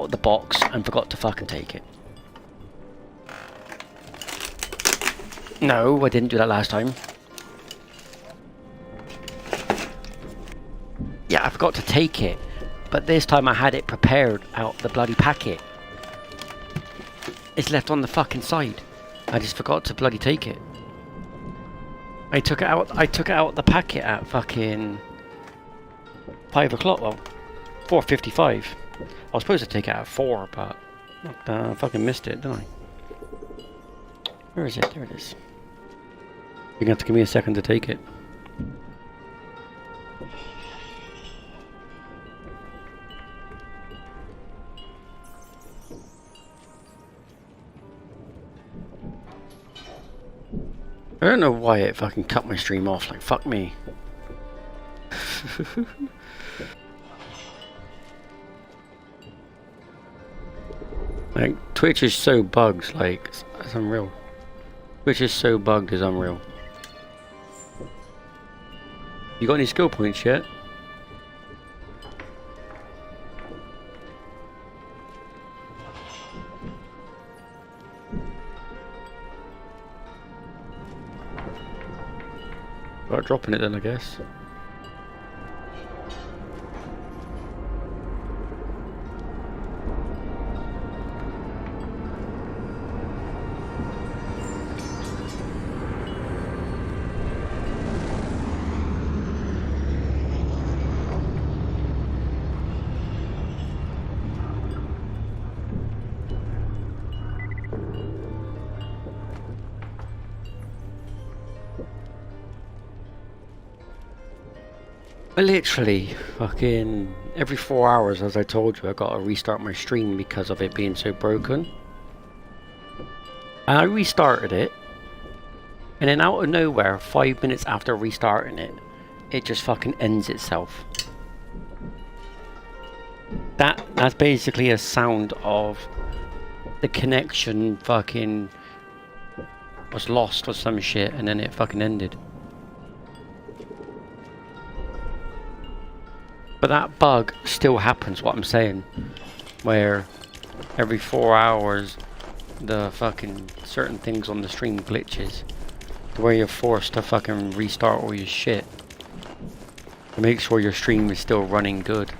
the box and forgot to fucking take it. No, I didn't do that last time. Yeah, I forgot to take it, but this time I had it prepared out the bloody packet. It's left on the fucking side. I just forgot to bloody take it. I took it out the packet at fucking 5 o'clock, well, 4:55. I was supposed to take it at 4, but I fucking missed it, didn't I? Where is it? There it is. You're gonna have to give me a second to take it. I don't know why it fucking cut my stream off, like fuck me. Like, Twitch is so bugged, like, it's unreal. Twitch is so bugged, it's unreal. You got any skill points yet? Start dropping it then, I guess. Literally, fucking every 4 hours, as I told you, I gotta restart my stream because of it being so broken. And I restarted it, and then out of nowhere, 5 minutes after restarting it, it just fucking ends itself. That's basically a sound of the connection fucking was lost or some shit, and then it fucking ended. But that bug still happens, what I'm saying, where every 4 hours the fucking certain things on the stream glitches, to where you're forced to fucking restart all your shit to make sure your stream is still running good.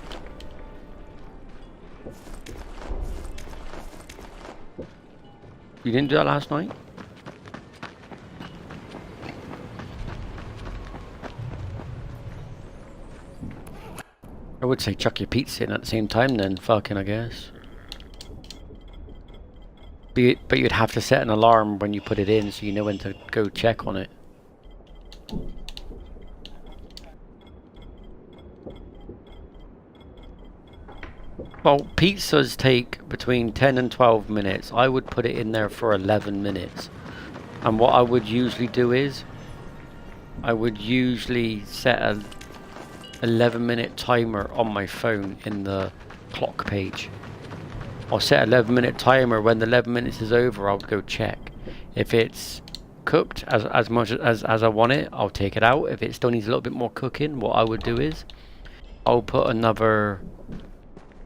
You didn't do that last night? I would say chuck your pizza in at the same time then, fucking I guess. But you'd have to set an alarm when you put it in so you know when to go check on it. Well, pizzas take between 10 and 12 minutes. I would put it in there for 11 minutes. And what I would usually do is, I would usually set a 11-minute timer on my phone in the clock page. I'll set an 11-minute timer. When the 11 minutes is over, I'll go check. If it's cooked as much as I want it, I'll take it out. If it still needs a little bit more cooking, what I would do is I'll put another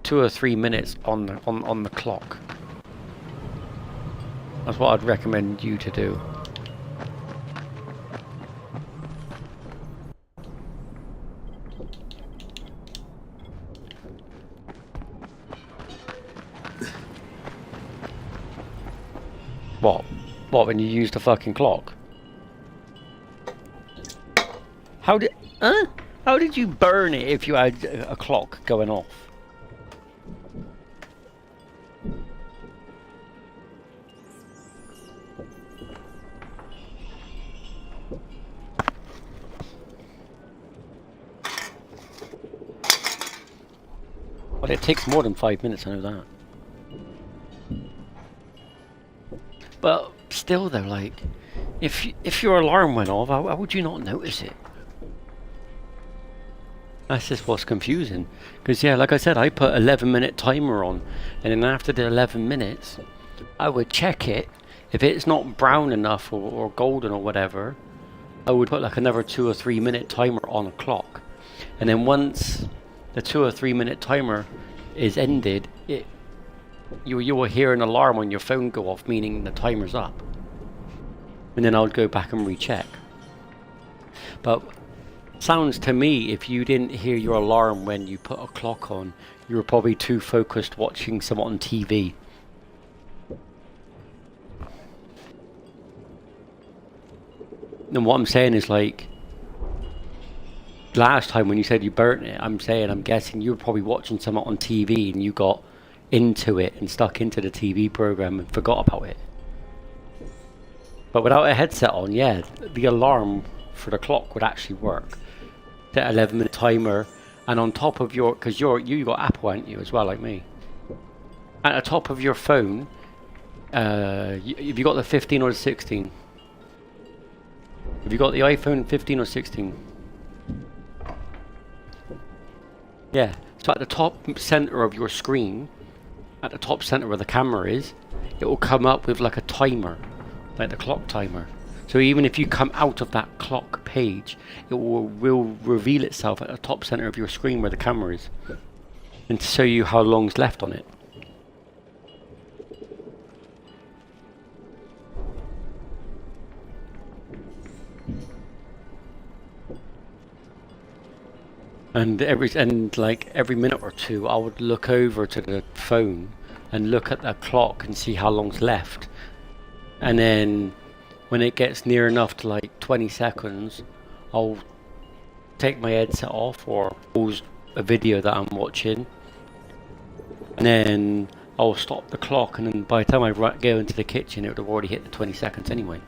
2 or 3 minutes on the clock. That's what I'd recommend you to do. What, when you use the fucking clock? How did you burn it if you had a clock going off? Well, it takes more than 5 minutes, I know that. But still though, like, if your alarm went off, how would you not notice it? That's just what's confusing. Because yeah, like I said, I put 11-minute timer on, and then after the 11 minutes, I would check it. If it's not brown enough or golden or whatever, I would put like another 2 or 3 minute timer on a clock. And then once the 2 or 3 minute timer is ended, you will hear an alarm on your phone go off, meaning the timer's up. And then I would go back and recheck. But sounds to me, if you didn't hear your alarm when you put a clock on, you were probably too focused watching someone on TV. And what I'm saying is, like, last time when you said you burnt it, I'm guessing you were probably watching someone on TV and you got into it and stuck into the TV program and forgot about it. But without a headset on, yeah, the alarm for the clock would actually work. That 11-minute timer, and on top of your, because you got Apple, aren't you, as well, like me? At the top of your phone, have you got the 15 or the 16? Have you got the iPhone 15 or 16? Yeah, so at the top center of your screen, at the top center where the camera is, it will come up with like a timer, like the clock timer. So even if you come out of that clock page, it will reveal itself at the top center of your screen where the camera is, and to show you how long's left on it. And every minute or two, I would look over to the phone and look at the clock and see how long's left. And then when it gets near enough to like 20 seconds, I'll take my headset off or pause a video that I'm watching. And then I'll stop the clock, and then by the time I go into the kitchen, it would have already hit the 20 seconds anyway.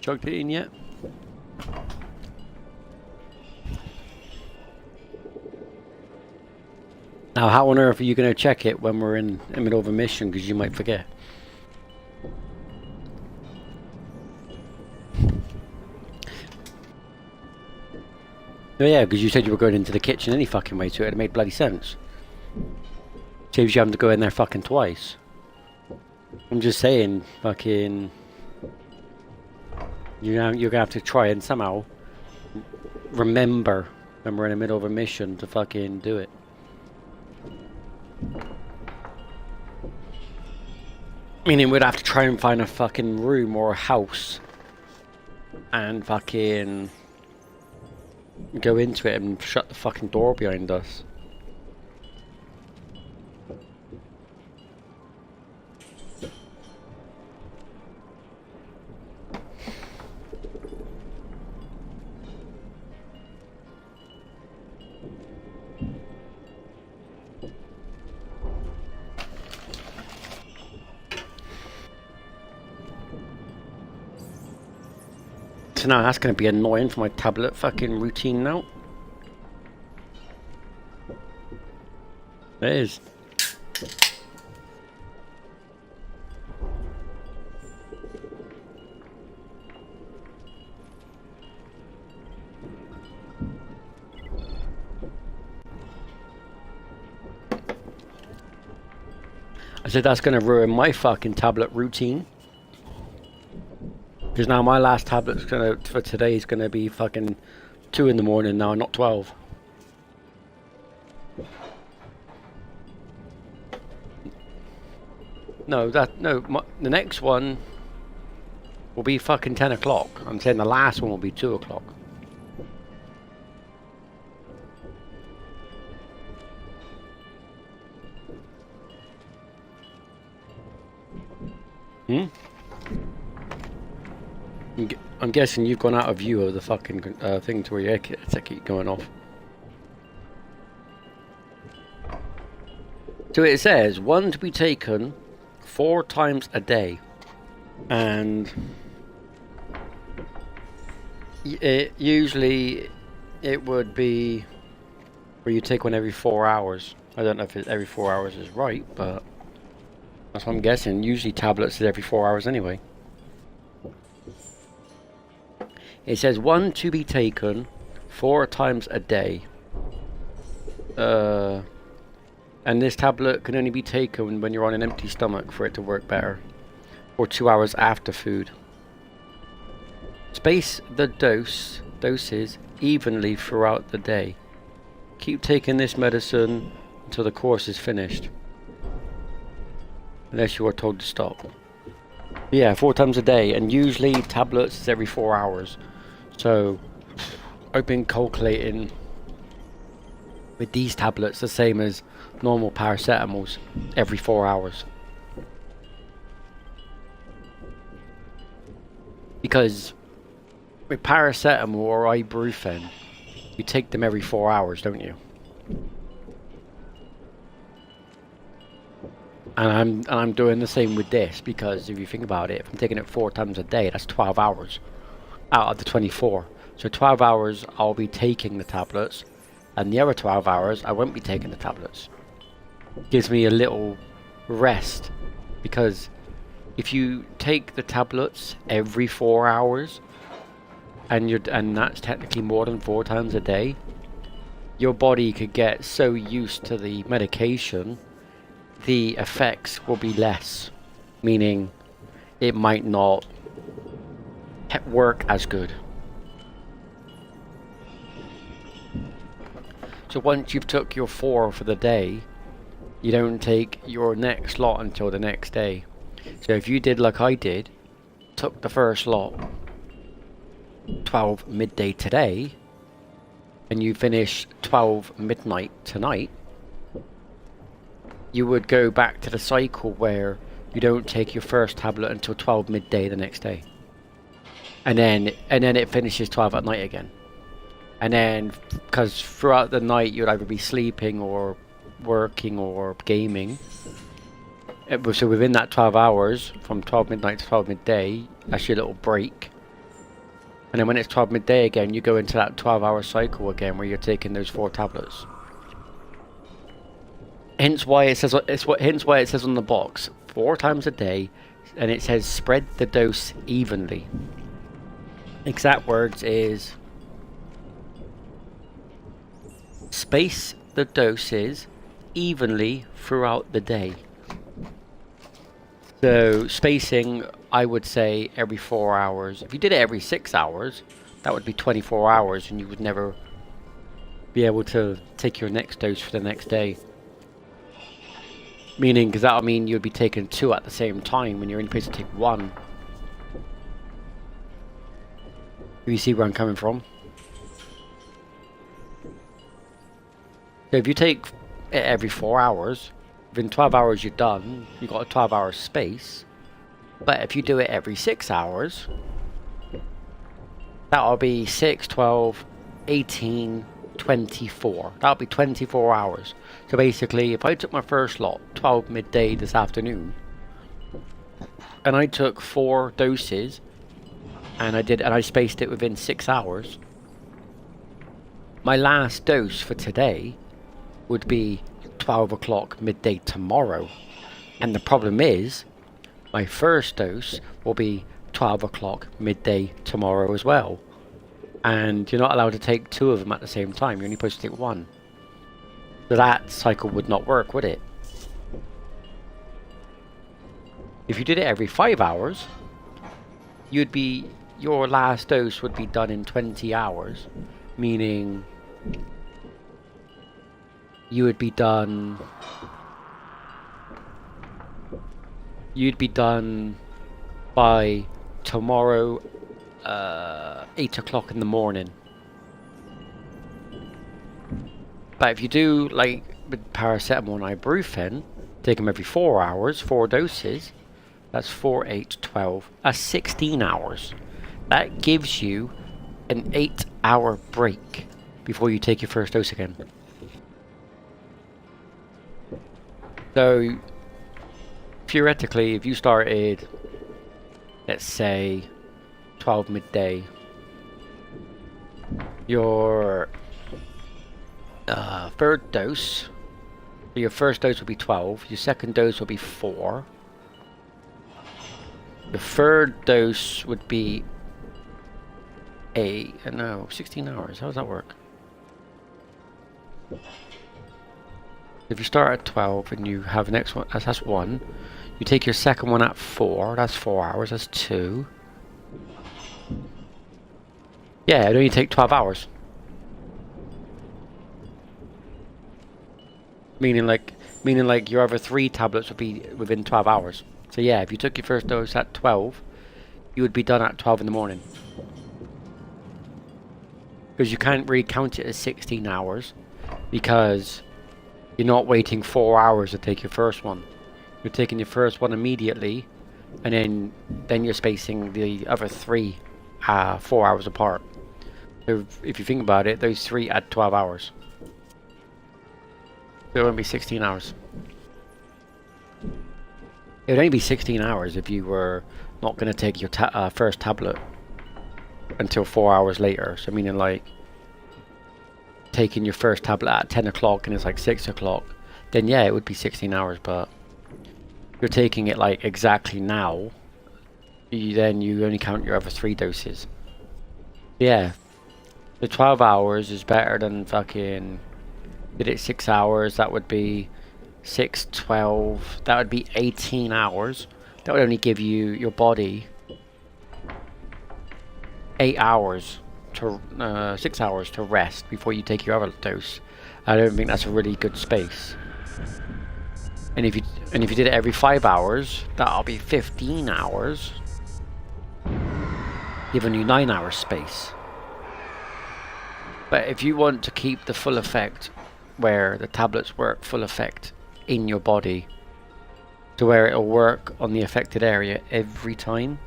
Chugged it in yet? Now, how on earth are you going to check it when we're in the middle of a mission? Because you might forget. Oh yeah, because you said you were going into the kitchen any fucking way, so it made bloody sense. Saves you having to go in there fucking twice. I'm just saying, fucking... you're gonna have to try and somehow remember when we're in the middle of a mission to fucking do it. Meaning we'd have to try and find a fucking room or a house and fucking go into it and shut the fucking door behind us. So now that's going to be annoying for my tablet fucking routine now. It is. I said that's going to ruin my fucking tablet routine. Because now my last tablet's for today is gonna be fucking 2 in the morning now, not 12. No, the next one will be fucking 10 o'clock. I'm saying the last one will be 2 o'clock. I'm guessing you've gone out of view of the fucking thing to where your headset keep going off. So it says, one to be taken 4 times a day. And usually it would be where you take one every 4 hours. I don't know if every 4 hours is right, but that's what I'm guessing. Usually tablets is every 4 hours anyway. It says one to be taken 4 times a day. And this tablet can only be taken when you're on an empty stomach for it to work better. Or 2 hours after food. Space the doses evenly throughout the day. Keep taking this medicine until the course is finished. Unless you are told to stop. Yeah, 4 times a day, and usually tablets is every 4 hours. So I've been calculating with these tablets the same as normal paracetamols every 4 hours. Because with paracetamol or ibuprofen, you take them every 4 hours, don't you? And I'm doing the same with this, because if you think about it, if I'm taking it 4 times a day, that's 12 hours out of the 24. So 12 hours I'll be taking the tablets, and the other 12 hours I won't be taking the tablets. Gives me a little rest, because if you take the tablets every 4 hours, and that's technically more than 4 times a day, your body could get so used to the medication, the effects will be less, meaning it might not work as good. So once you've took your 4 for the day, you don't take your next lot until the next day. So if you did like I did, took the first lot 12 midday today, and you finish 12 midnight tonight, you would go back to the cycle where you don't take your first tablet until 12 midday the next day. And then it finishes 12 at night again. And then, because throughout the night you'd either be sleeping or working or gaming. So within that 12 hours, from 12 midnight to 12 midday, that's your little break. And then when it's 12 midday again, you go into that 12-hour cycle again where you're taking those 4 tablets. Hence why it says hence why it says on the box 4 times a day, and it says spread the dose evenly. Exact words is space the doses evenly throughout the day. So spacing, I would say every 4 hours. If you did it every 6 hours, that would be 24 hours, and you would never be able to take your next dose for the next day. Meaning, because that'll mean you'd be taking 2 at the same time when you're only supposed to take 1. You see where I'm coming from? So if you take it every 4 hours, within 12 hours you're done, you've got a 12-hour space. But if you do it every 6 hours, that'll be 6, 12, 18, 24. That'll be 24 hours. So basically, if I took my first lot, 12 midday this afternoon, and I took 4 doses, and I spaced it within 6 hours, my last dose for today would be 12 o'clock midday tomorrow. And the problem is, my first dose will be 12 o'clock midday tomorrow as well. And you're not allowed to take 2 of them at the same time. You're only supposed to take 1. So that cycle would not work, would it? If you did it every 5 hours, your last dose would be done in 20 hours, meaning you'd be done by tomorrow 8 o'clock in the morning. But if you do like with paracetamol and ibuprofen, take them every 4 hours, 4 doses, that's 4, 8, 12, that's 16 hours. That gives you an 8-hour break before you take your first dose again. So theoretically, if you started, let's say 12 midday, your third dose, your first dose will be 12, your second dose will be 4, the third dose would be 16 hours. How does that work? If you start at 12 and you have the next one, that's 1. You take your second one at 4, that's 4 hours, that's 2. Yeah, it only take 12 hours. Meaning like your other 3 tablets would be within 12 hours. So yeah, if you took your first dose at 12, you would be done at 12 in the morning. Because you can't really count it as 16 hours, because you're not waiting 4 hours to take your first one. You're taking your first one immediately, and then you're spacing the other 3 4 hours apart. So if you think about it, those 3 add 12 hours. So it won't be 16 hours. It would only be 16 hours if you were not going to take your first tablet until 4 hours later. So meaning like taking your first tablet at 10 o'clock and it's like 6 o'clock, then yeah, it would be 16 hours. But you're taking it like exactly now, then you only count your other 3 doses. Yeah, the 12 hours is better than fucking, did it 6 hours, that would be 6, 12, that would be 18 hours. That would only give you, your body, 8 hours to 6 hours to rest before you take your other dose. I don't think that's a really good space. And if you did it every 5 hours, that'll be 15 hours, giving you 9 hours space. But if you want to keep the full effect, where the tablets work full effect in your body, to where it'll work on the affected area every time,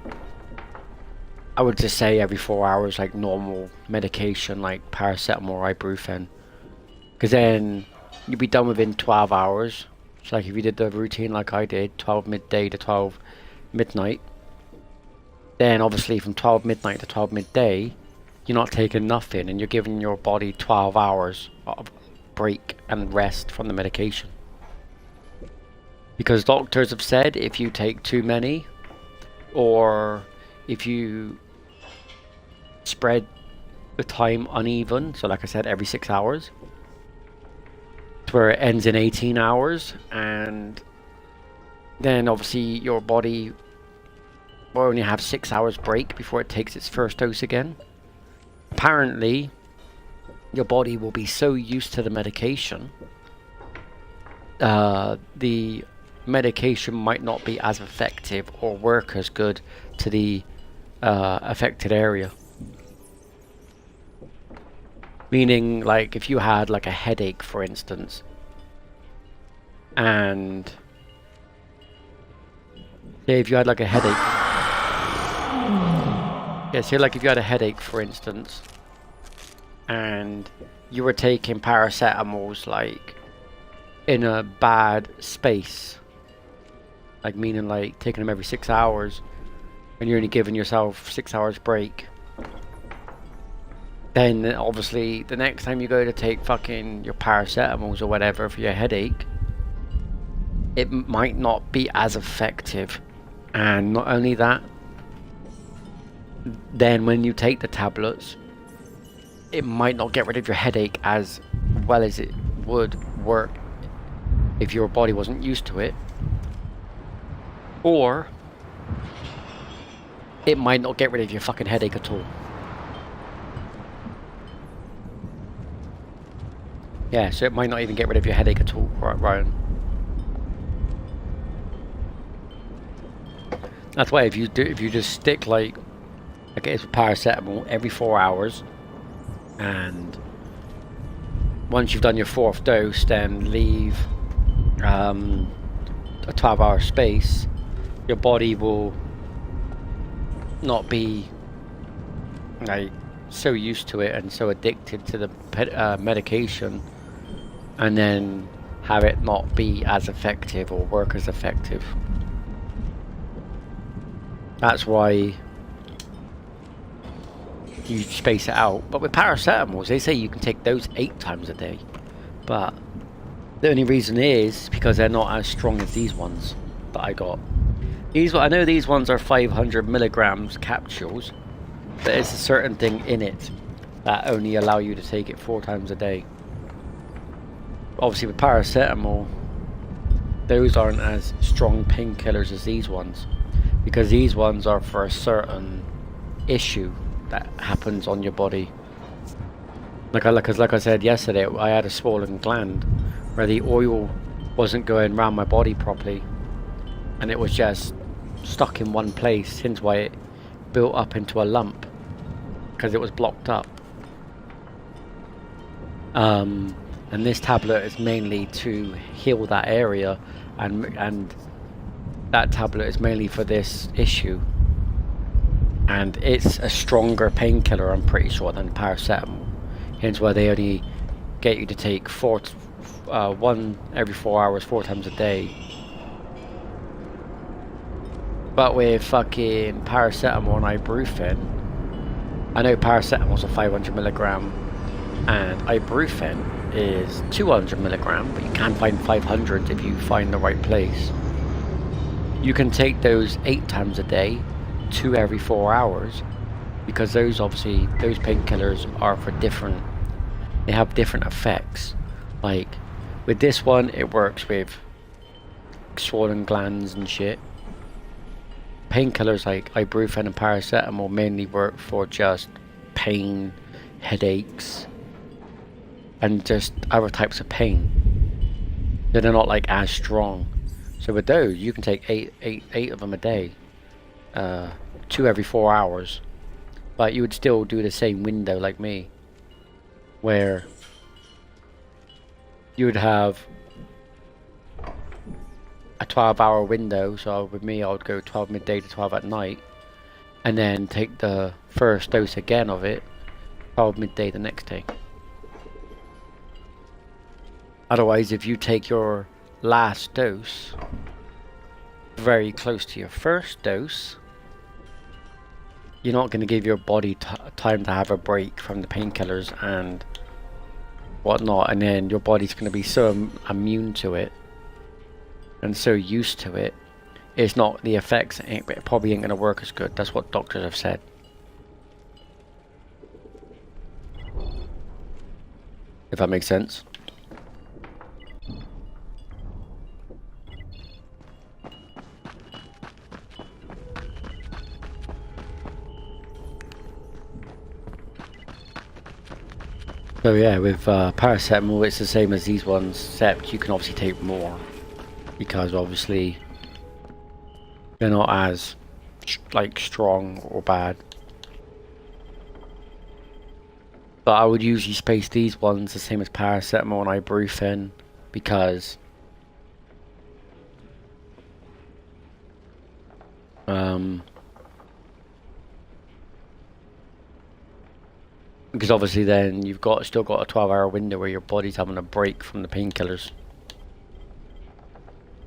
I would just say every 4 hours, like normal medication like paracetamol or ibuprofen, because then you'd be done within 12 hours. So like if you did the routine like I did, 12 midday to 12 midnight, then obviously from 12 midnight to 12 midday, you're not taking nothing, and you're giving your body 12 hours of break and rest from the medication. Because doctors have said if you take too many, or if you spread the time uneven, so like I said, every 6 hours, to where it ends in 18 hours, and then obviously your body will only have 6 hours break before it takes its first dose again. Apparently, your body will be so used to the medication, the medication might not be as effective or work as good to the affected area. Meaning, like, if you had like a headache, for instance, and say if you had like a headache, yeah, say like if you had a headache, for instance, and you were taking paracetamols like in a bad space, like meaning like taking them every 6 hours, and you're only giving yourself 6 hours break, then obviously the next time you go to take fucking your paracetamols or whatever for your headache, it might not be as effective. And not only that, then when you take the tablets, it might not get rid of your headache as well as it would work if your body wasn't used to it. Or it might not get rid of your fucking headache at all. Yeah, so it might not even get rid of your headache at all, right, Ryan? That's why if you just stick like it's paracetamol every 4 hours, and once you've done your 4th dose, then leave a 12-hour space, your body will not be like so used to it and so addicted to the medication, and then have it not be as effective or work as effective. That's why you space it out. But with paracetamols, they say you can take those 8 times a day. But the only reason is because they're not as strong as these ones that I got. I know these ones are 500 milligrams capsules, but there's a certain thing in it that only allow you to take it 4 times a day. Obviously with paracetamol, those aren't as strong painkillers as these ones, because these ones are for a certain issue that happens on your body. Like I said yesterday, I had a swollen gland where the oil wasn't going around my body properly, and it was just stuck in one place, hence why it built up into a lump, because it was blocked up. And this tablet is mainly to heal that area, and that tablet is mainly for this issue, and it's a stronger painkiller, I'm pretty sure, than paracetamol, hence why they only get you to take one every 4 hours, 4 times a day. But with fucking paracetamol and ibuprofen, I know paracetamol's a 500 milligram and ibuprofen is 200 milligram, but you can find 500 if you find the right place. You can take those 8 times a day, 2 every 4 hours, because those painkillers are for different, they have different effects. Like with this one, it works with swollen glands and shit. Painkillers like ibuprofen and paracetamol mainly work for just pain, headaches, and just other types of pain. They're not like as strong. So with those, you can take eight of them a day, 2 every 4 hours. But you would still do the same window like me, where you would have a 12-hour window. So with me, I would go 12 midday to 12 at night, and then take the first dose again of it 12 midday the next day. Otherwise, if you take your last dose very close to your first dose, you're not going to give your body time to have a break from the painkillers and whatnot, and then your body's going to be so immune to it and so used to it, it's not the effects. It probably ain't gonna work as good. That's what doctors have said. If that makes sense. So yeah, with paracetamol, it's the same as these ones, except you can obviously take more because obviously they're not as like strong or bad. But I would usually space these ones the same as paracetamol and ibuprofen because obviously then you've still got a 12-hour window where your body's having a break from the painkillers.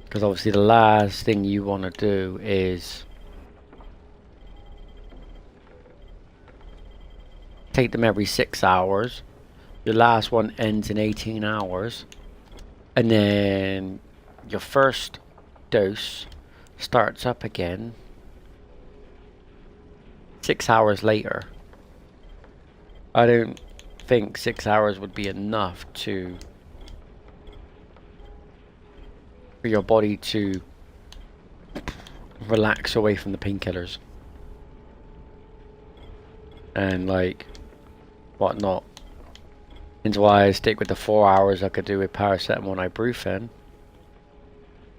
Because obviously the last thing you want to do is take them every 6 hours. Your last one ends in 18 hours. And then your first dose starts up again 6 hours later. I don't think 6 hours would be enough for your body to relax away from the painkillers and like whatnot. That's why I stick with the 4 hours I could do with paracetamol and ibuprofen,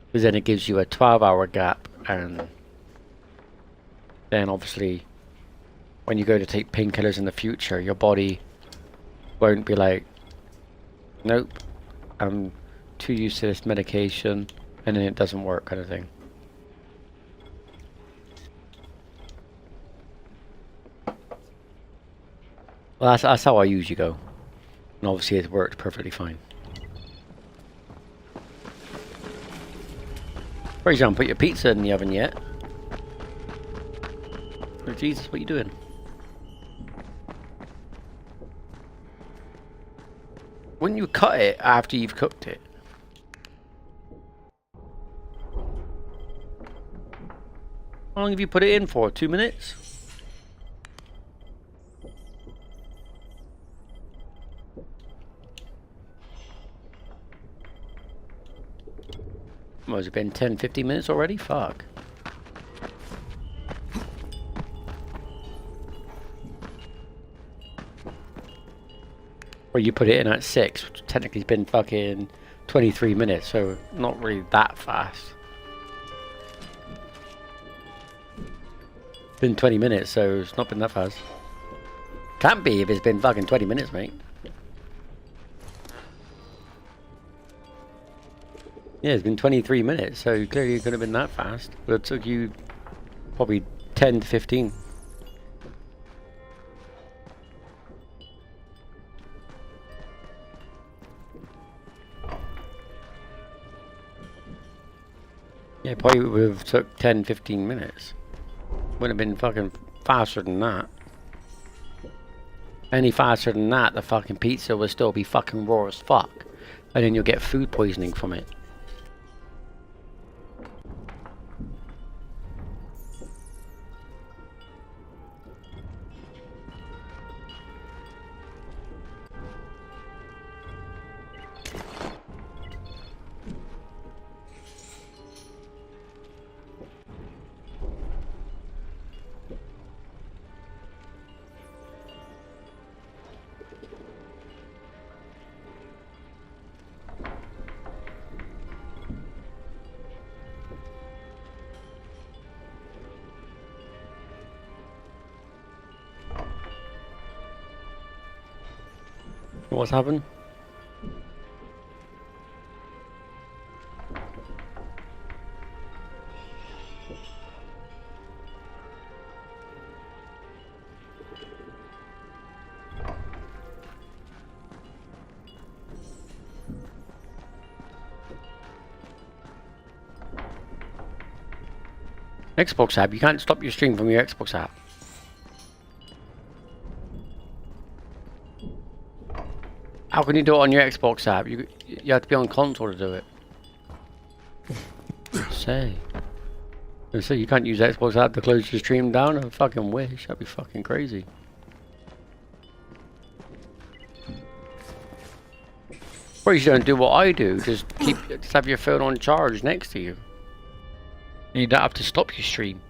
because then it gives you a 12-hour gap, and then obviously when you go to take painkillers in the future, your body won't be like, nope, I'm too used to this medication, and then it doesn't work, kind of thing. Well, that's how I usually go, and obviously it worked perfectly fine. For example, put your pizza in the oven yet? Oh Jesus, what are you doing? Wouldn't you cut it after you've cooked it? How long have you put it in for? 2 minutes? What has it been? 10-15 minutes already? Fuck. Or you put it in at 6, which technically has been fucking 23 minutes, so not really that fast. It's been 20 minutes, so it's not been that fast. Can't be if it's been fucking 20 minutes, mate. Yeah, it's been 23 minutes, so clearly it could have been that fast. But it took you probably 10 to 15. Yeah, probably would have took 10-15 minutes. Wouldn't have been fucking faster than that. Any faster than that, the fucking pizza will still be fucking raw as fuck. And then you'll get food poisoning from it. What's happened? Xbox app, you can't stop your stream from your Xbox app. How can you do it on your Xbox app? You have to be on console to do it. say. So you can't use Xbox app to close your stream down? I fucking wish. That'd be fucking crazy. Or you shouldn't do what I do. Just have your phone on charge next to you. And you don't have to stop your stream.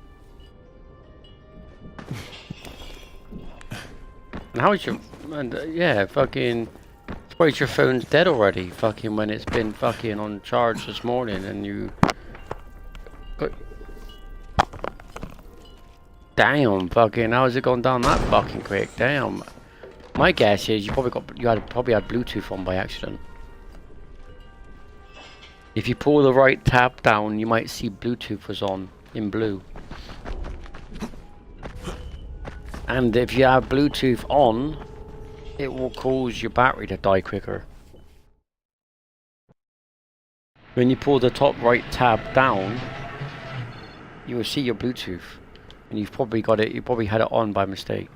And how is your... And, yeah, fucking... Suppose your phone's dead already, fucking, when it's been fucking on charge this morning and you... Damn, fucking, how has it gone down that fucking quick? Damn. My guess is you probably had Bluetooth on by accident. If you pull the right tab down, you might see Bluetooth was on in blue. And if you have Bluetooth on, it will cause your battery to die quicker. When you pull the top right tab down, you will see your Bluetooth. And you've probably got it, you probably had it on by mistake.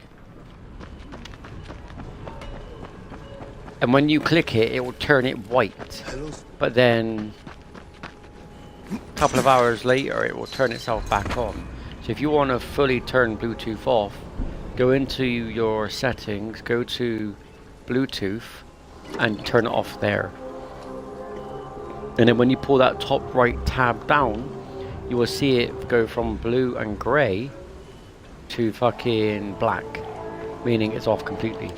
And when you click it, it will turn it white. But then, a couple of hours later, it will turn itself back on. So if you want to fully turn Bluetooth off, go into your settings, go to Bluetooth, and turn it off there. And then when you pull that top right tab down, you will see it go from blue and grey to fucking black, meaning it's off completely.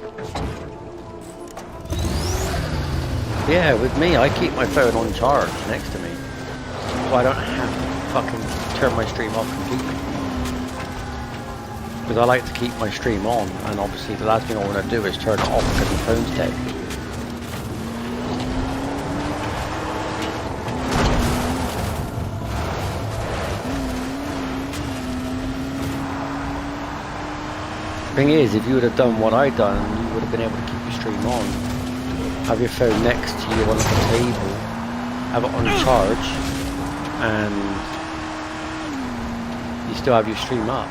Yeah, with me, I keep my phone on charge next to me, so I don't have to fucking turn my stream off completely. Because I like to keep my stream on, and obviously the last thing I want to do is turn it off because my phone's dead. Thing is, if you would have done what I done, you would have been able to keep your stream on. Have your phone next to you on the table, have it on charge, and you still have your stream up.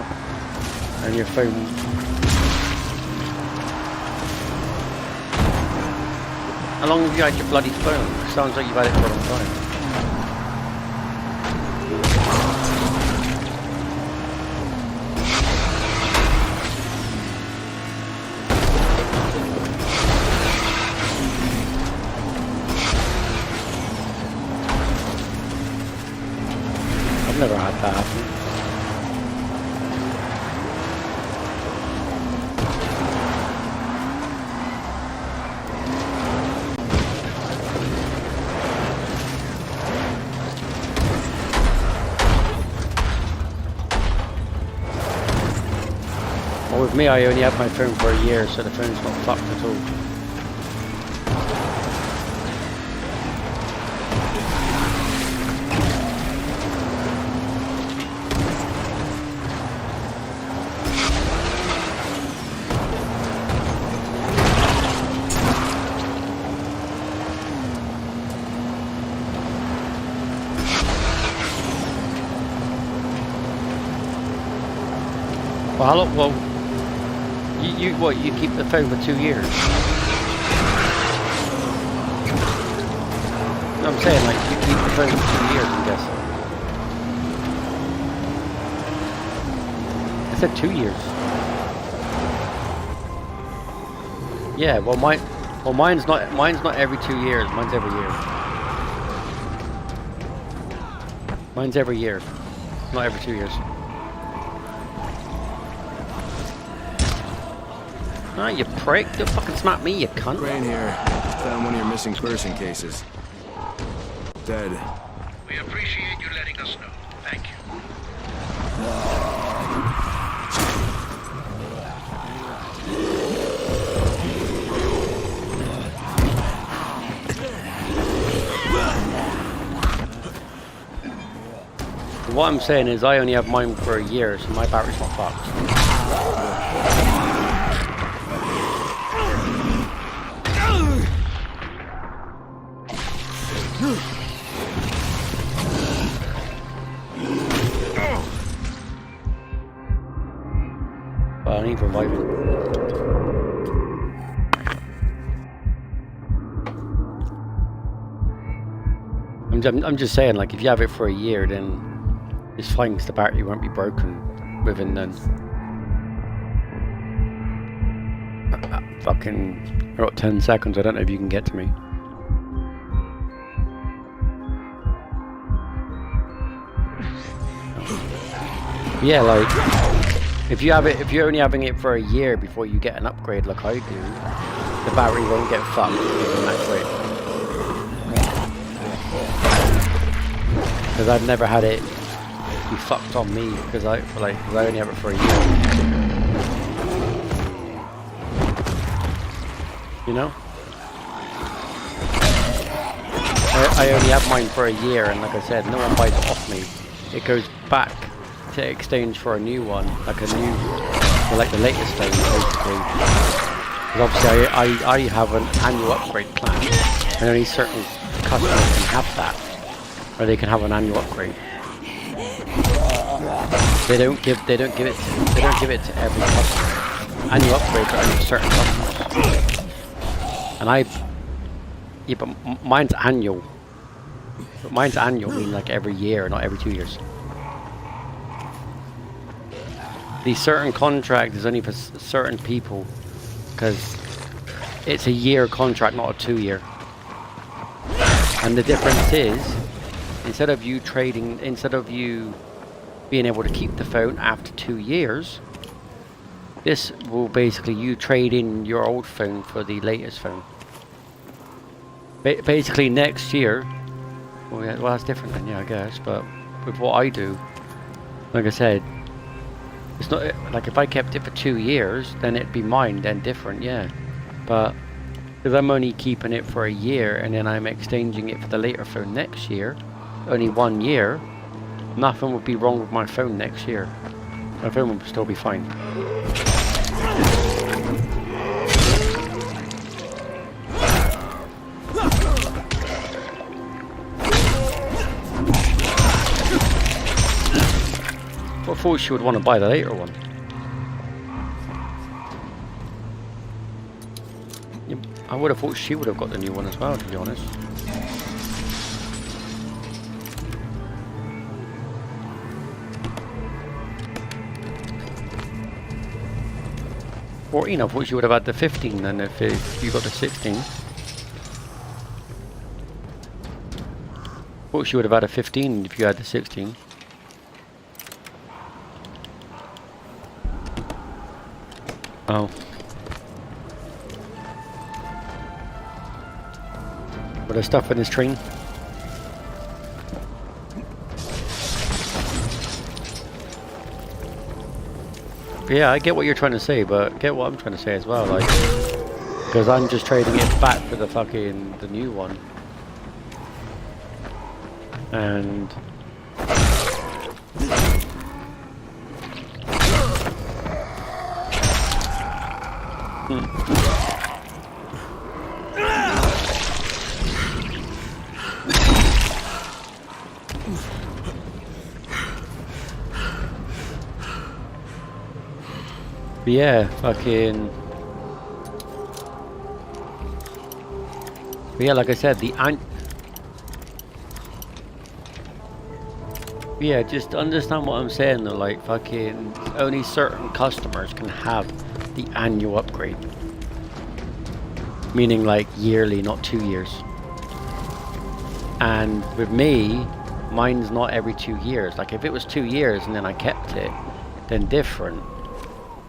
And your phone... How long have you had your bloody phone? It sounds like you've had it for a long time. I've never had that happen. Well, with me, I only have my phone for a year, so the phone's not fucked at all. Well, how long, well, you keep the phone for 2 years? No, I'm saying, like, you keep the phone for 2 years, I'm guessing. I said 2 years. Yeah, well, mine's not every 2 years, mine's every year. Mine's every year, not every 2 years. Ah, you prick. Don't fucking smack me, you cunt. Rain here. Found one of your missing person cases. Dead. We appreciate you letting us know. Thank you. What I'm saying is I only have mine for a year, so my battery's not fucked. But I need reviving. I'm just saying, like, if you have it for a year, then it's fine, 'cause the battery won't be broken within then. Fucking, I got 10 seconds. I don't know if you can get to me. Yeah, like, if you're only having it for a year before you get an upgrade, like I do, the battery won't get fucked with an upgrade. Because I've never had it be fucked on me because I only have it for a year. You know? I only have mine for a year, and like I said, no one buys it off me. It goes back to exchange for a new one, like like the latest phone, basically. Because obviously I have an annual upgrade plan, and only certain customers can have that, or they can have an annual upgrade. They don't give it to every customer. Annual upgrades are only for certain customers. And yeah, but mine's annual. But mine's annual, meaning like every year, not every 2 years. The certain contract is only for certain people, because it's a year contract, not a 2 year. And the difference is, instead of you being able to keep the phone after 2 years, this will basically you trade in your old phone for the latest phone. Basically next year, well that's different then, yeah, I guess, but with what I do, like I said, it's not like if I kept it for 2 years, then it'd be mine, then different, yeah. But because I'm only keeping it for a year and then I'm exchanging it for the later phone next year, only 1 year, nothing would be wrong with my phone next year. My phone would still be fine. But I thought she would want to buy the later one. I would have thought she would have got the new one as well, to be honest. Or, you know, I thought she would have had the 15 then if you got the 16. Thought she would have had a 15 if you had the 16. Oh. But there's stuff in this train. Yeah, I get what you're trying to say, but get what I'm trying to say as well, like, because I'm just trading it back for the new one. And yeah, fucking. But yeah, like I said, yeah, just understand what I'm saying though, like fucking only certain customers can have the annual upgrade. Meaning like yearly, not 2 years. And with me, mine's not every 2 years. Like if it was 2 years and then I kept it, then different.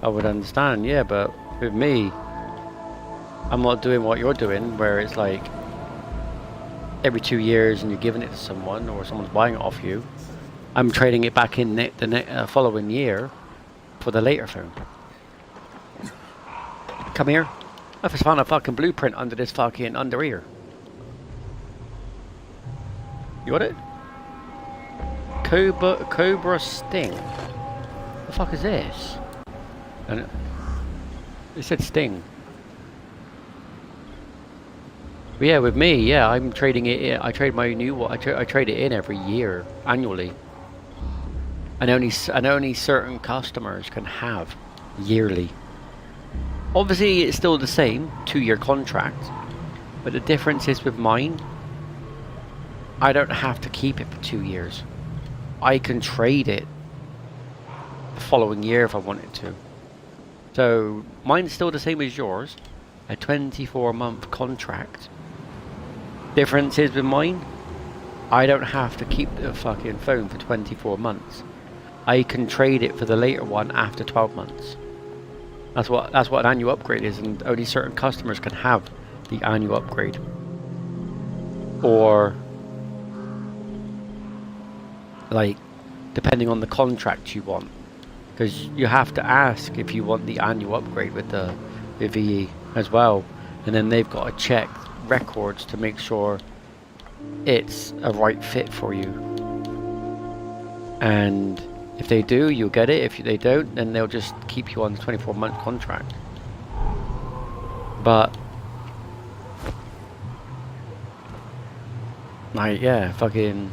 I would understand, yeah, but with me, I'm not doing what you're doing, where it's like every 2 years and you're giving it to someone or someone's buying it off you. I'm trading it back in the following year for the later phone. Come here. I just found a fucking blueprint under this fucking under ear. You got it? Cobra Sting. What the fuck is this? And it said Sting. But yeah, with me, yeah, I'm trading it in. I trade my new one. I trade it in every year, annually. And only certain customers can have yearly. Obviously, it's still the same 2-year contract, but the difference is with mine, I don't have to keep it for 2 years. I can trade it the following year if I wanted to. So mine's still the same as yours, a 24-month contract. Difference is with mine, I don't have to keep the fucking phone for 24 months. I can trade it for the later one after 12 months. That's what an annual upgrade is, and only certain customers can have the annual upgrade. Or like depending on the contract you want, because you have to ask if you want the annual upgrade with VE as well, and then they've got to check records to make sure it's a right fit for you. And if they do, you'll get it. If they don't, then they'll just keep you on the 24-month contract. But like, yeah, fucking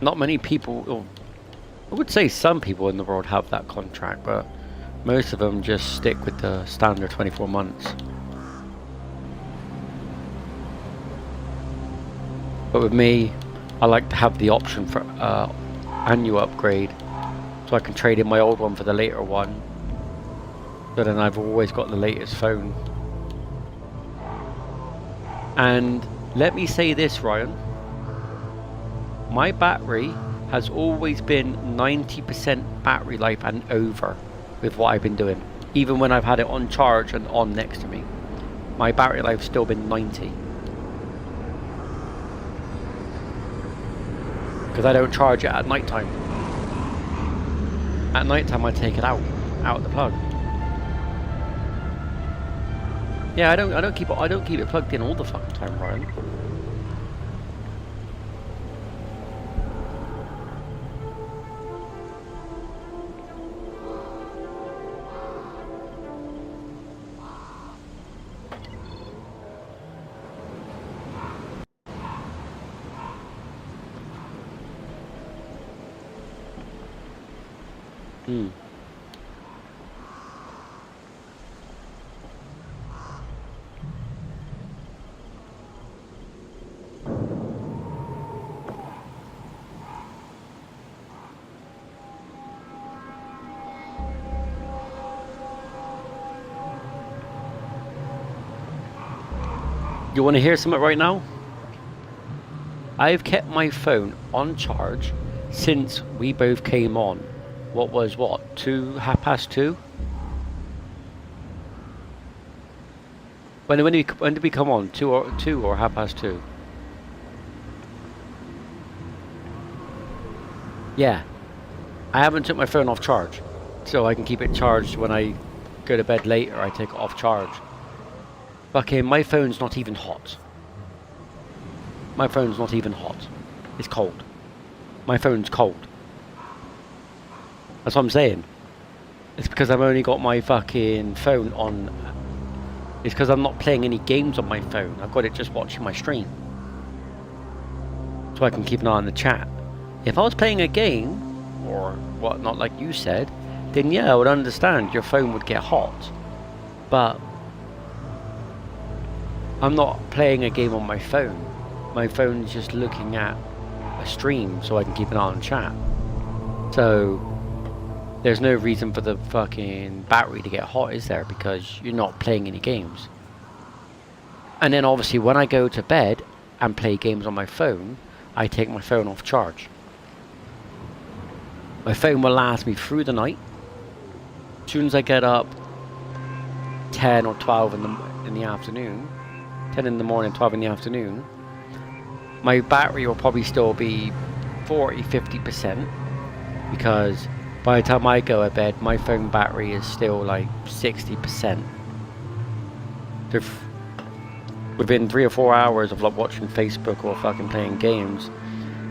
not many people, or I would say some people in the world have that contract, but most of them just stick with the standard 24 months. But with me, I like to have the option for annual upgrade, so I can trade in my old one for the later one. But then I've always got the latest phone. And let me say this, Ryan. My battery has always been 90% battery life and over with what I've been doing. Even when I've had it on charge and on next to me, my battery life's still been 90. Because I don't charge it at night time. At night time I take it out of the plug. Yeah, I don't keep it plugged in all the fucking time, Ryan. You want to hear something right now? I've kept my phone on charge since we both came on. What, 2:30? When did we come on? 2 or 2:30? Yeah. I haven't took my phone off charge, so I can keep it charged when I go to bed later. I take it off charge. Fucking, my phone's not even hot. My phone's not even hot. It's cold. My phone's cold. That's what I'm saying. It's because I've only got my fucking phone on. It's because I'm not playing any games on my phone. I've got it just watching my stream, so I can keep an eye on the chat. If I was playing a game, or whatnot like you said, then yeah, I would understand your phone would get hot. But I'm not playing a game on my phone. My phone's just looking at a stream so I can keep an eye on chat. So there's no reason for the fucking battery to get hot, is there? Because you're not playing any games. And then obviously when I go to bed and play games on my phone, I take my phone off charge. My phone will last me through the night. As soon as I get up 10 or 12 in the afternoon, 10 in the morning, 12 in the afternoon, my battery will probably still be 40-50%, because by the time I go to bed, my phone battery is still like 60%. So within 3 or 4 hours of like watching Facebook or fucking playing games,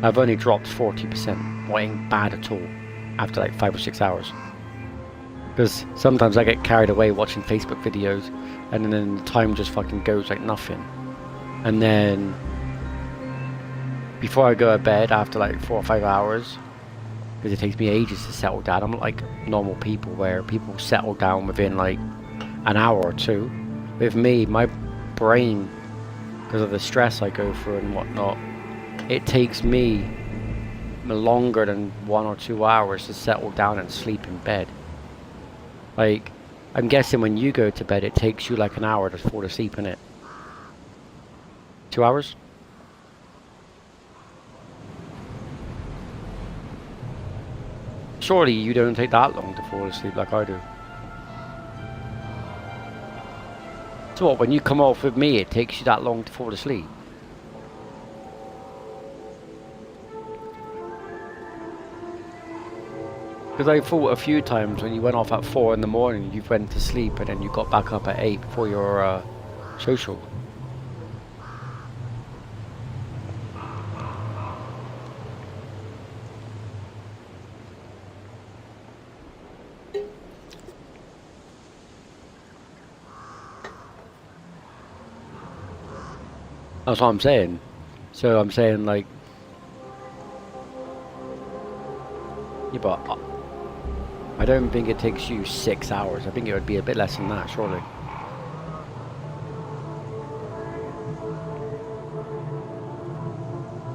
I've only dropped 40%, what ain't bad at all, after like 5 or 6 hours. Because sometimes I get carried away watching Facebook videos, and then the time just fucking goes like nothing. And then before I go to bed, after like 4 or 5 hours, because it takes me ages to settle down. I'm not like normal people where people settle down within like an hour or two. With me, my brain because of the stress I go through and whatnot, it takes me longer than 1 or 2 hours to settle down and sleep in bed. Like, I'm guessing when you go to bed, it takes you like an hour to fall asleep in it. 2 hours? Surely you don't take that long to fall asleep like I do. So what, when you come off with me, it takes you that long to fall asleep? Because I thought a few times when you went off at 4 in the morning, you went to sleep and then you got back up at 8 for your social. That's what I'm saying. So I'm saying, like, yeah, but I don't think it takes you 6 hours. I think it would be a bit less than that, surely.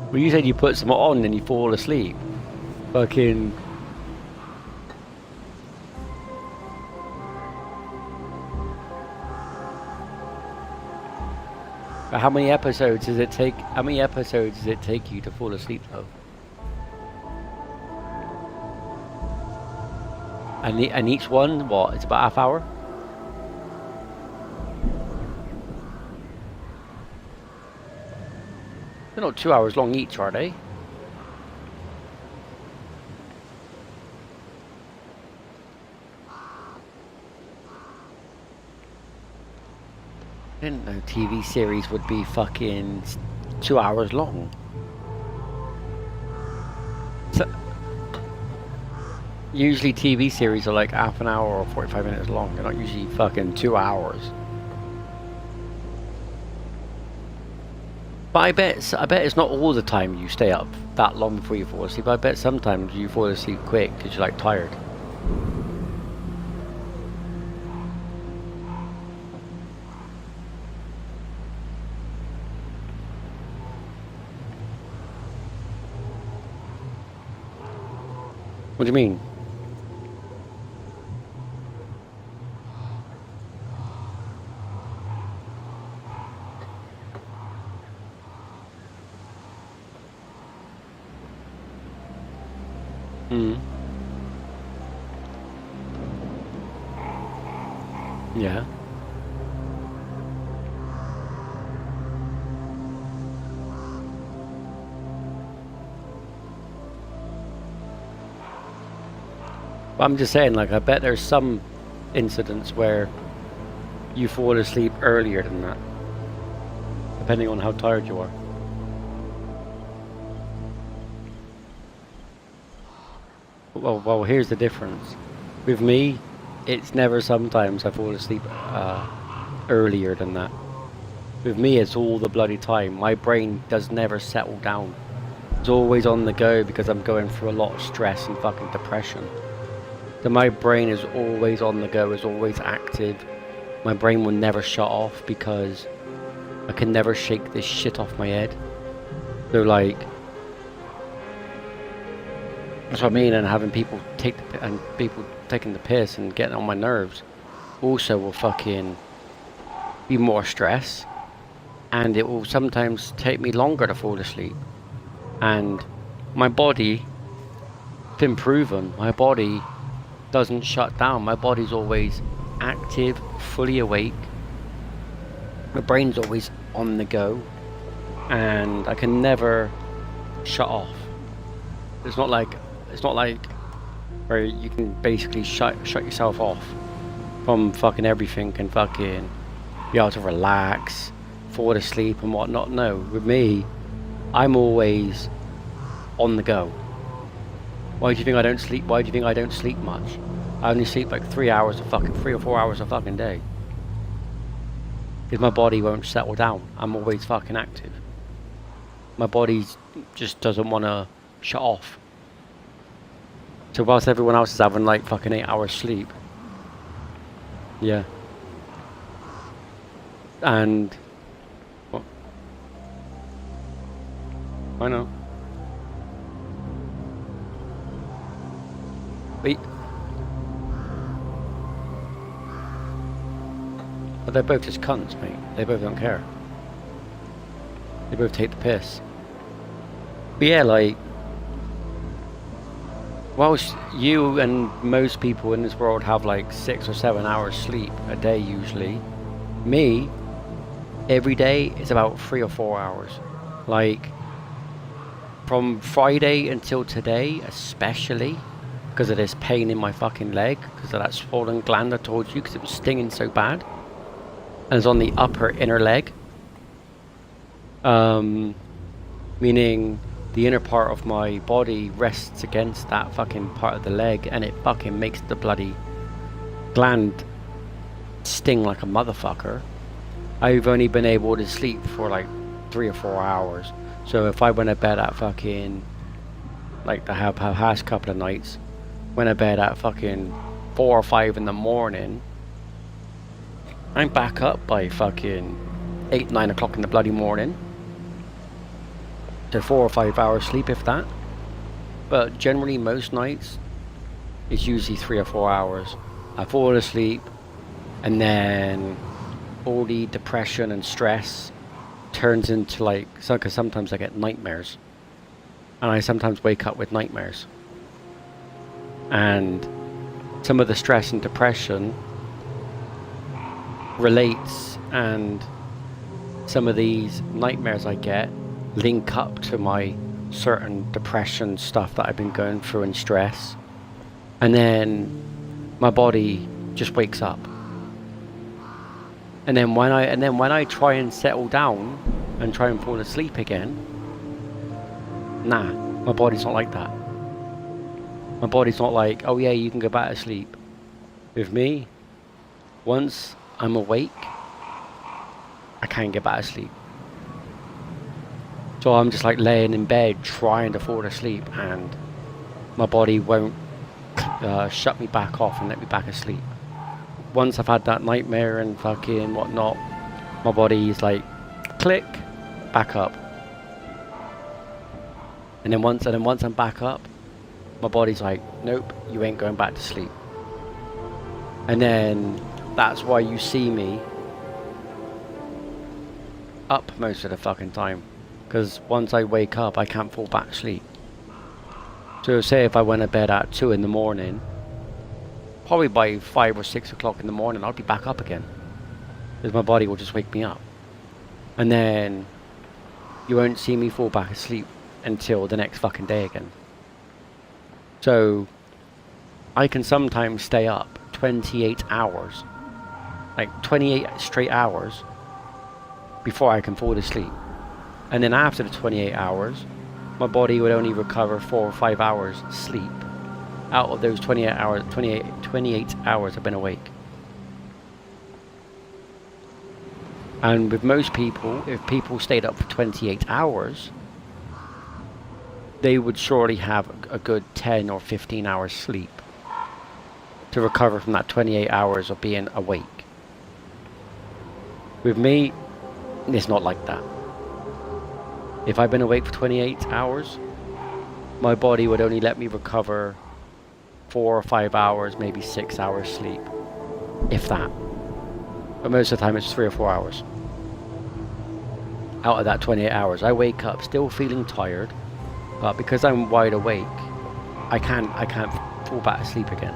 Well, you said you put some on and you fall asleep. Fucking. But how many episodes does it take? How many episodes does it take you to fall asleep, though? And each one, what? It's about half hour. They're not 2 hours long each, are they? I didn't know TV series would be fucking 2 hours long. So, usually TV series are like half an hour or 45 minutes long. They're not usually fucking 2 hours. But I bet it's not all the time you stay up that long before you fall asleep. I bet sometimes you fall asleep quick because you're like tired. What do you mean? Yeah. But I'm just saying, like, I bet there's some incidents where you fall asleep earlier than that, depending on how tired you are. Well, here's the difference. With me, it's never sometimes I fall asleep earlier than that. With me, it's all the bloody time. My brain does never settle down. It's always on the go because I'm going through a lot of stress and fucking depression. So my brain is always on the go, is always active. My brain will never shut off because I can never shake this shit off my head. So like, that's what I mean, and having people people taking the piss and getting on my nerves also will fucking be more stress, and it will sometimes take me longer to fall asleep. And my body, it's been proven, my body doesn't shut down. My body's always active, fully awake. My brain's always on the go, and I can never shut off. It's not like where you can basically shut yourself off from fucking everything and fucking be able to relax, fall asleep and whatnot. No, with me, I'm always on the go. Why do you think I don't sleep? Why do you think I don't sleep much? I only sleep like 3 or 4 hours a fucking day. Because my body won't settle down. I'm always fucking active. My body just doesn't want to shut off. So whilst everyone else is having like fucking 8 hours sleep. Yeah. And... What? I know. But they're both just cunts, mate. They both don't care. They both take the piss. But yeah, like, whilst you and most people in this world have like 6 or 7 hours sleep a day usually, me, every day is about 3 or 4 hours. Like, from Friday until today, especially, because of this pain in my fucking leg, because of that swollen gland I told you, because it was stinging so bad. And it's on the upper inner leg. Meaning the inner part of my body rests against that fucking part of the leg, and it fucking makes the bloody gland sting like a motherfucker. I've only been able to sleep for like 3 or 4 hours. So if I went to bed at fucking, like the past couple of nights, went to bed at fucking 4 or 5 in the morning, I'm back up by fucking 8, 9 o'clock in the bloody morning. So 4 or 5 hours sleep, if that. But generally most nights, it's usually 3 or 4 hours. I fall asleep, and then all the depression and stress turns into like, because sometimes I get nightmares. And I sometimes wake up with nightmares. And some of the stress and depression relates, and some of these nightmares I get link up to my certain depression stuff that I've been going through and stress, and then my body just wakes up. And then when I try and settle down and try and fall asleep again, nah, my body's not like that. My body's not like, oh yeah, you can go back to sleep. With me, once I'm awake, I can't get back to sleep. So I'm just like laying in bed trying to fall asleep, and my body won't shut me back off and let me back asleep. Once I've had that nightmare and fucking whatnot, my body's like, click, back up. And then once I'm back up, my body's like, nope, you ain't going back to sleep. And then that's why you see me up most of the fucking time. Because once I wake up, I can't fall back asleep. So say if I went to bed at 2 in the morning, probably by 5 or 6 o'clock in the morning, I'll be back up again. Because my body will just wake me up. And then you won't see me fall back asleep until the next fucking day again. So I can sometimes stay up 28 hours, like 28 straight hours, before I can fall asleep. And then after the 28 hours, my body would only recover 4 or 5 hours sleep out of those 28 hours I've been awake. And with most people, if people stayed up for 28 hours, they would surely have a good 10 or 15 hours sleep to recover from that 28 hours of being awake. With me, it's not like that. If I've been awake for 28 hours, my body would only let me recover 4 or 5 hours, maybe 6 hours sleep, if that. But most of the time it's 3 or 4 hours. Out of that 28 hours, I wake up still feeling tired, but because I'm wide awake, I can't fall back asleep again.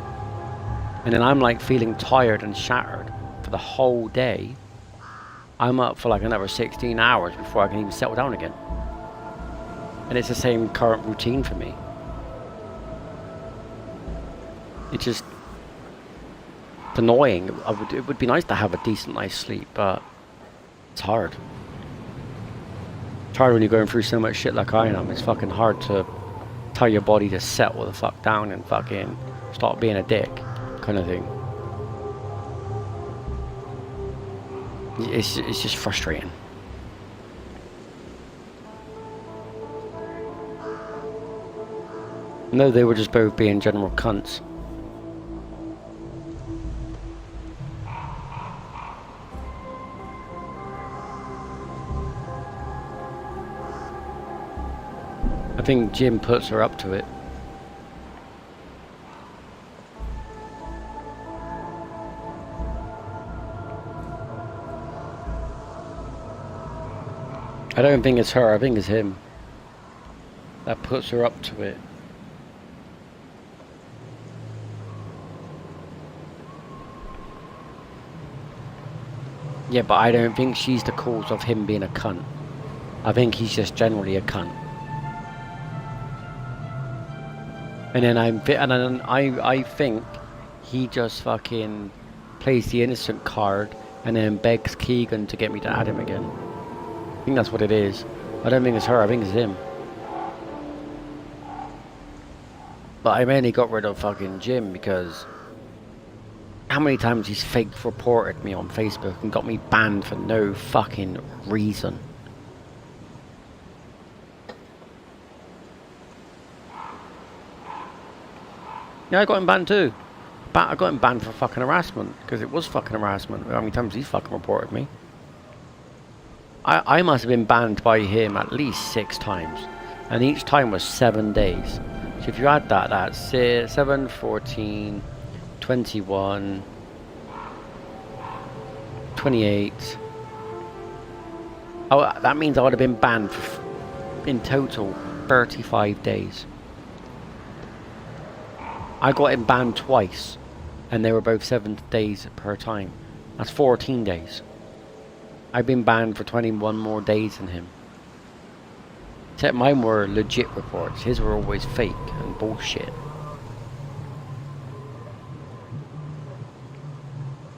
And then I'm like feeling tired and shattered for the whole day. I'm up for like another 16 hours before I can even settle down again. And it's the same current routine for me. It's just annoying. It would be nice to have a decent night's sleep, but it's hard. It's hard when you're going through so much shit like I am. It's fucking hard to tell your body to settle the fuck down and fucking stop being a dick, kind of thing. It's just frustrating. No, they were just both being general cunts. think Jim puts her up to it. I don't think it's her, I think it's him. That puts her up to it. Yeah, but I don't think she's the cause of him being a cunt. I think he's just generally a cunt. And then I think he just fucking plays the innocent card and then begs Keegan to get me to add him again. I think that's what it is. I don't think it's her, I think it's him. But I mainly got rid of fucking Jim because how many times he's fake reported me on Facebook and got me banned for no fucking reason. Yeah, I got him banned too. I got him banned for fucking harassment because it was fucking harassment. How many times he's fucking reported me? I must have been banned by him at least 6 times, and each time was 7 days. So if you add that, that's 7, 14, 21, 28. Oh, that means I would have been banned for, in total, 35 days. I got him banned twice, and they were both 7 days per time. That's 14 days. I've been banned for 21 more days than him. Except mine were legit reports. His were always fake and bullshit.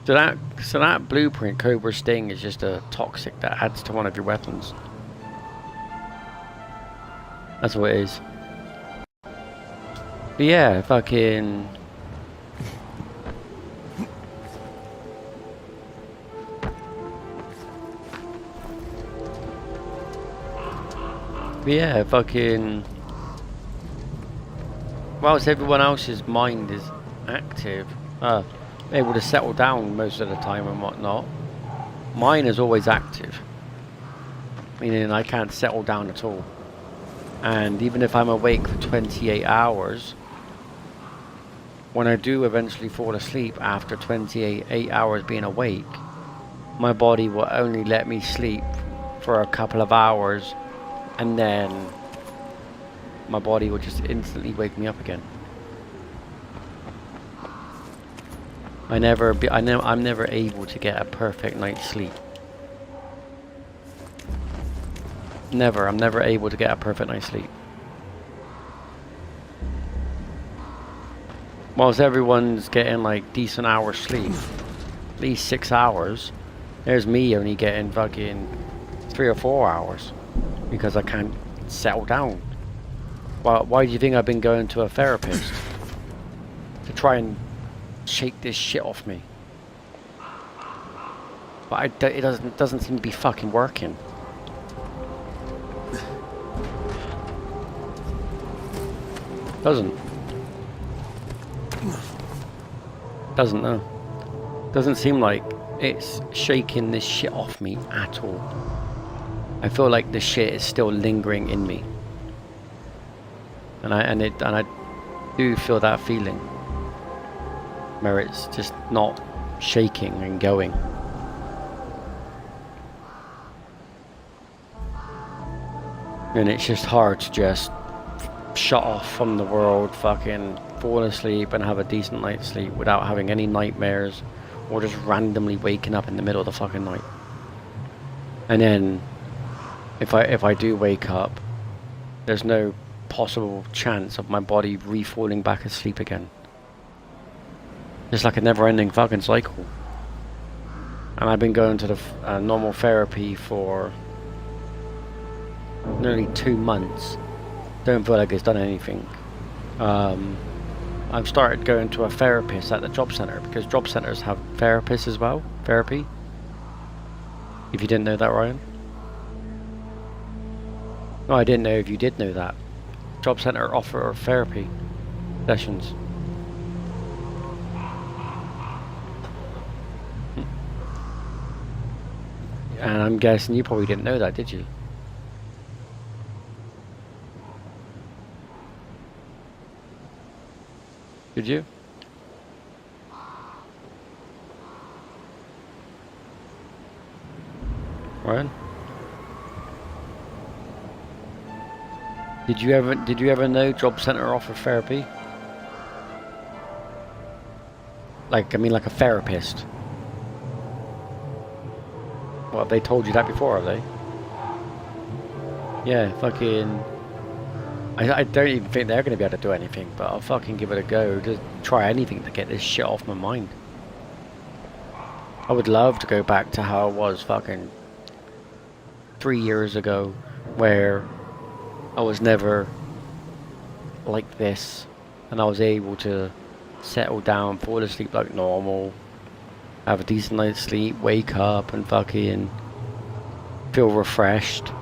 So that blueprint, Cobra Sting, is just a toxic that adds to one of your weapons. That's what it is. But yeah, fucking... yeah, fucking... whilst everyone else's mind is active, able to settle down most of the time and whatnot, mine is always active. Meaning I can't settle down at all. And even if I'm awake for 28 hours, when I do eventually fall asleep after 28 hours being awake, my body will only let me sleep for a couple of hours, and then my body will just instantly wake me up again. I'm never able to get a perfect night's sleep. I'm never able to get a perfect night's sleep. Whilst everyone's getting like decent hours sleep, at least 6 hours, there's me only getting fucking 3 or 4 hours because I can't settle down. Why do you think I've been going to a therapist? To try and shake this shit off me. But it doesn't seem to be fucking working. Doesn't no. Doesn't seem like it's shaking this shit off me at all. I feel like the shit is still lingering in me. And I do feel that feeling where it's just not shaking and going. And it's just hard to just shut off from the world, fucking fall asleep and have a decent night's sleep without having any nightmares or just randomly waking up in the middle of the fucking night. And then if I do wake up, there's no possible chance of my body re-falling back asleep again. It's like a never-ending fucking cycle. And I've been going to the normal therapy for nearly 2 months. Don't feel like it's done anything. I've started going to a therapist at the job centre because job centres have therapists as well. Therapy. If you didn't know that, Ryan. No, I didn't know if you did know that. Job centre offer therapy sessions. And I'm guessing you probably didn't know that, did you? Did you? Ryan? Did you ever know Job Center offer therapy? Like, I mean, like a therapist. What, have they told you that before, have they? Yeah, fucking... I don't even think they're going to be able to do anything, but I'll fucking give it a go. Just try anything to get this shit off my mind. I would love to go back to how it was fucking 3 years ago, where I was never like this, and I was able to settle down, fall asleep like normal, have a decent night's sleep, wake up and fucking feel refreshed,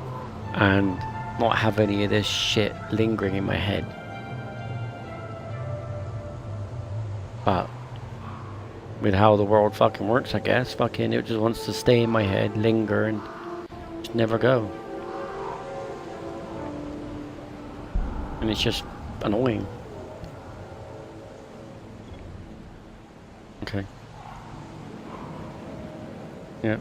and not have any of this shit lingering in my head. But with how the world fucking works, I guess, fucking it just wants to stay in my head, linger, and just never go. And it's just annoying. Okay. Yeah.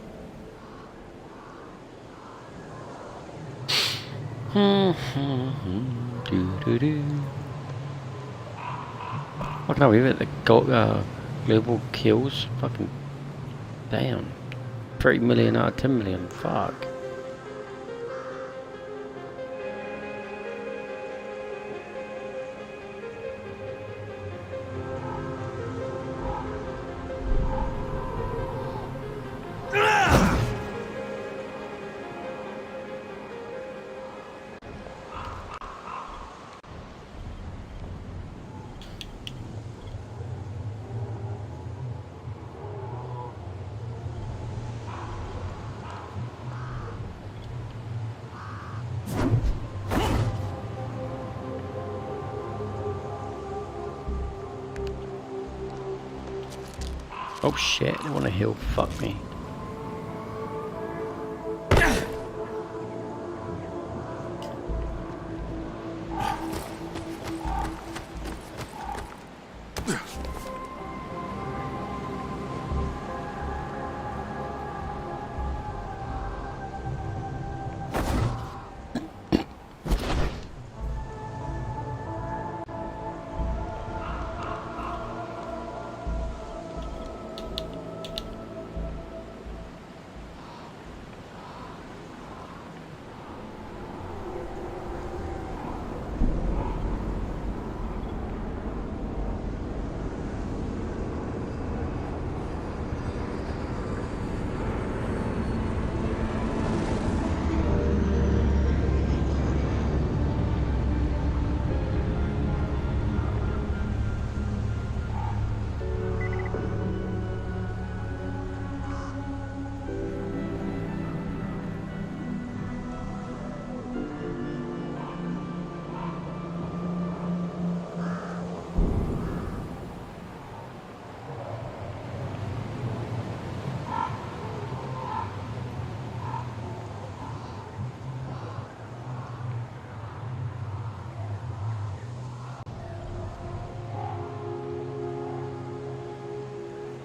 What can I believe it? The global kills? Fucking damn. 30 million out of 10 million. Fuck. Oh shit, they want to heal, fuck me.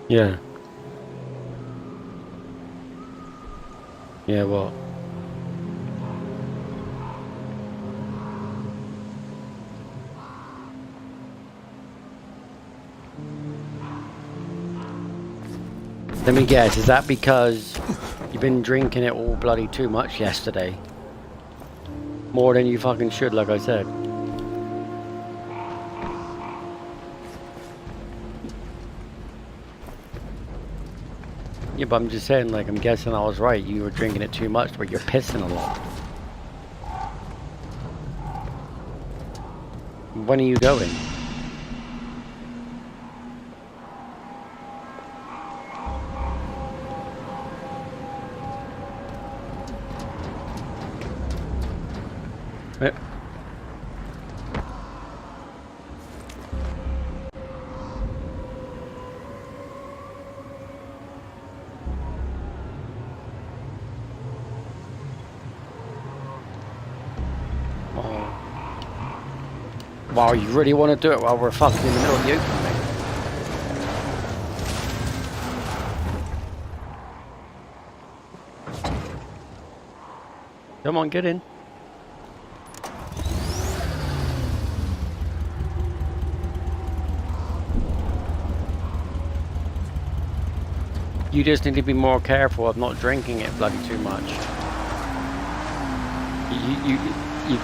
Yeah. Yeah, what? Let me guess, is that because you've been drinking it all bloody too much yesterday? More than you fucking should, like I said. Yeah, but I'm just saying, like, I'm guessing I was right. You were drinking it too much, but you're pissing a lot. When are you going? Wow, you really want to do it while we're fucking in the middle of the open, mate? Come on, get in. You just need to be more careful of not drinking it bloody too much.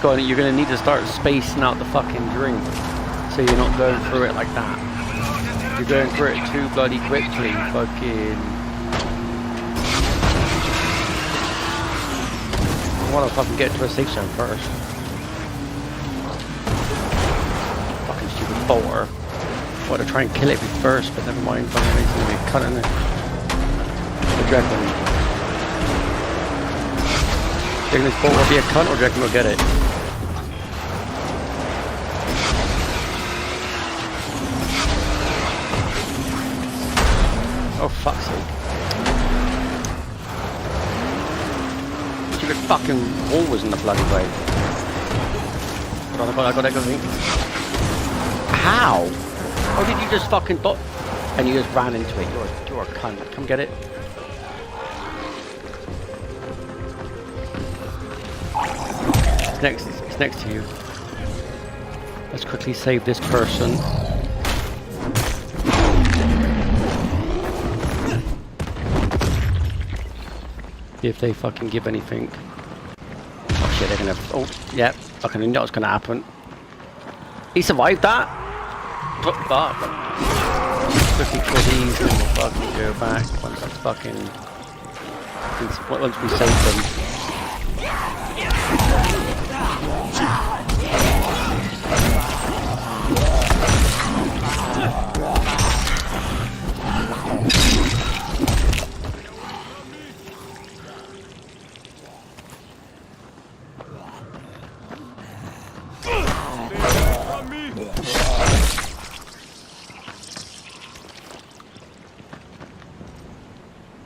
You're gonna need to start spacing out the fucking drink, so you're not going through it like that. You're going through it too bloody quickly, fucking. I want to fucking get to a safe zone first. Fucking stupid bolter. I want to try and kill it first, but never mind. Fucking it's gonna be cutting it. The dragon. Do you think this bolt will be a cunt, or do you reckon we'll get it? Oh, fuck's sake. Stupid fucking wall was in the bloody way. Hold on, I got it. How? How did you just fucking bot? And you just ran into it. You're a cunt. Come get it. It's next to you. Let's quickly save this person. See if they fucking give anything. Oh shit, they're gonna. Oh, yeah. Fucking knew that was gonna happen. He survived that? What the fuck? Quickly kill these and we'll fucking go back once that's fucking. Once we save them.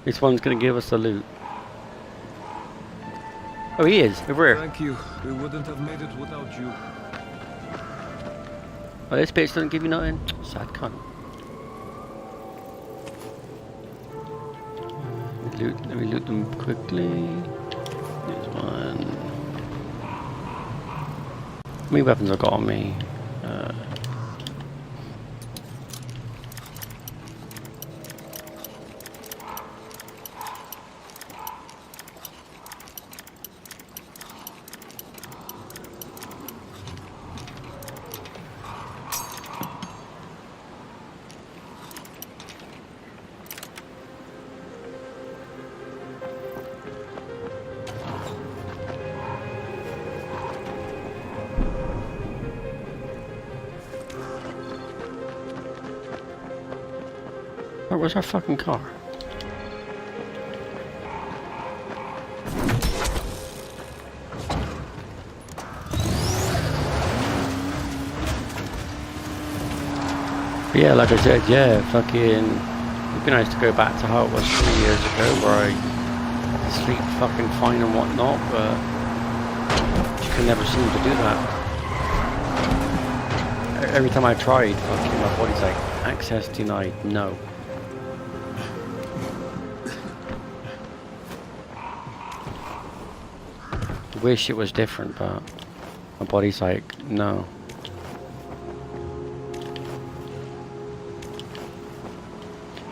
This one's gonna give us the loot. Oh, he is. Over here. Thank you. We wouldn't have made it without you. Oh, this bitch doesn't give you nothing. Sad cunt. Let me loot them quickly. There's one. How many weapons I got on me? Where's our fucking car? But yeah, like I said, yeah, fucking, it'd be nice to go back to how it was 3 years ago, where I sleep fucking fine and whatnot, but you can never seem to do that. Every time I tried, fucking my body's like, access denied, no. Wish it was different, but my body's like, no.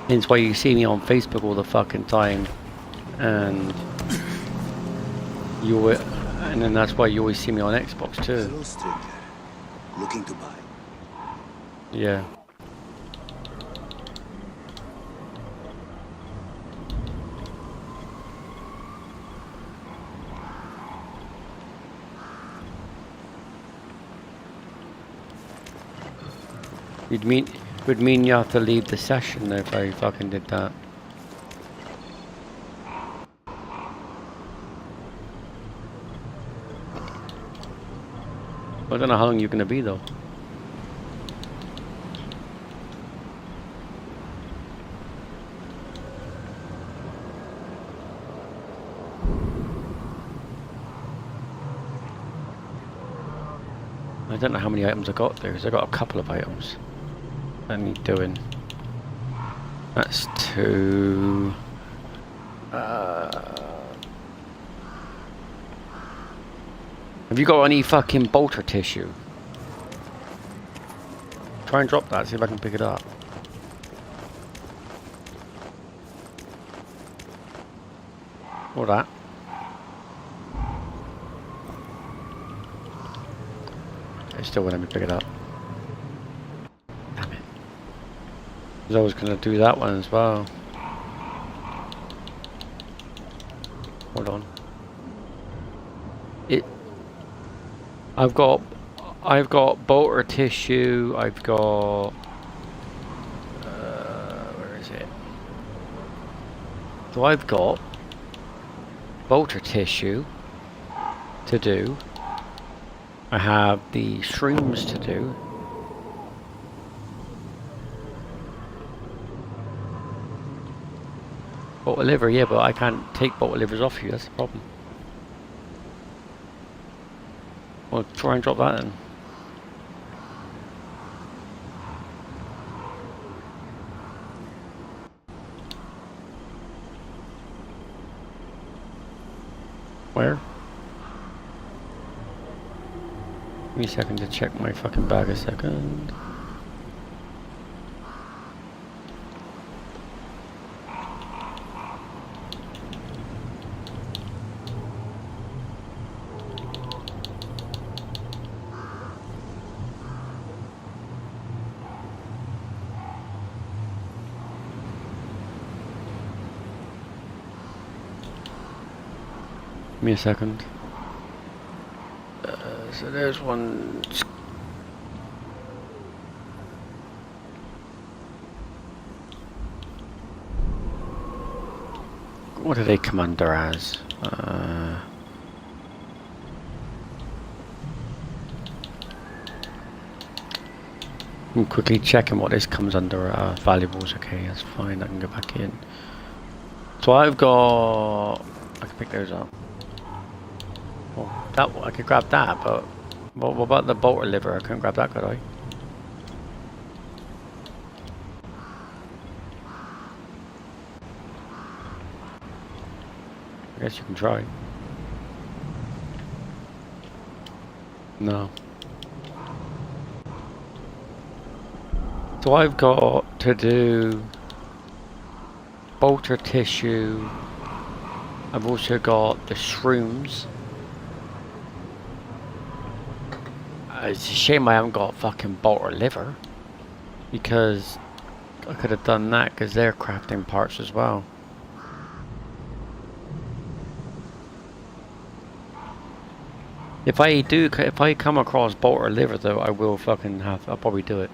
It's why you see me on Facebook all the fucking time, and and then that's why you always see me on Xbox too. Hello, stranger. Looking to buy. Yeah. Would mean you have to leave the session if I fucking did that. I don't know how long you're gonna be though. I don't don't know how many items I got there, because I got a couple of items I need doing. That's 2. Have you got any fucking bolter tissue? Try and drop that, see if I can pick it up. Or that. It still won't let me pick it up. Damn it. I was always going to do that one as well. Hold on. I've got bolter tissue. I've got where is it? So I've got bolter tissue to do. I have the shrooms to do. Bolter liver, yeah, but I can't take bolter livers off you. That's the problem. Well, try and drop that in. Where? Give me a second to check my fucking bag a second. Give me a second. So there's one. What do they come under as? I'm quickly checking what this comes under. Valuables. Okay, that's fine. I can go back in. So I've got. I can pick those up. Well, that I could grab that, but what about the bolter liver? I couldn't grab that, could I? I guess you can try. No. So I've got to do bolter tissue. I've also got the shrooms. It's a shame I haven't got fucking bolter liver, because I could have done that, because they're crafting parts as well. If I come across bolter liver though, I will fucking I'll probably do it.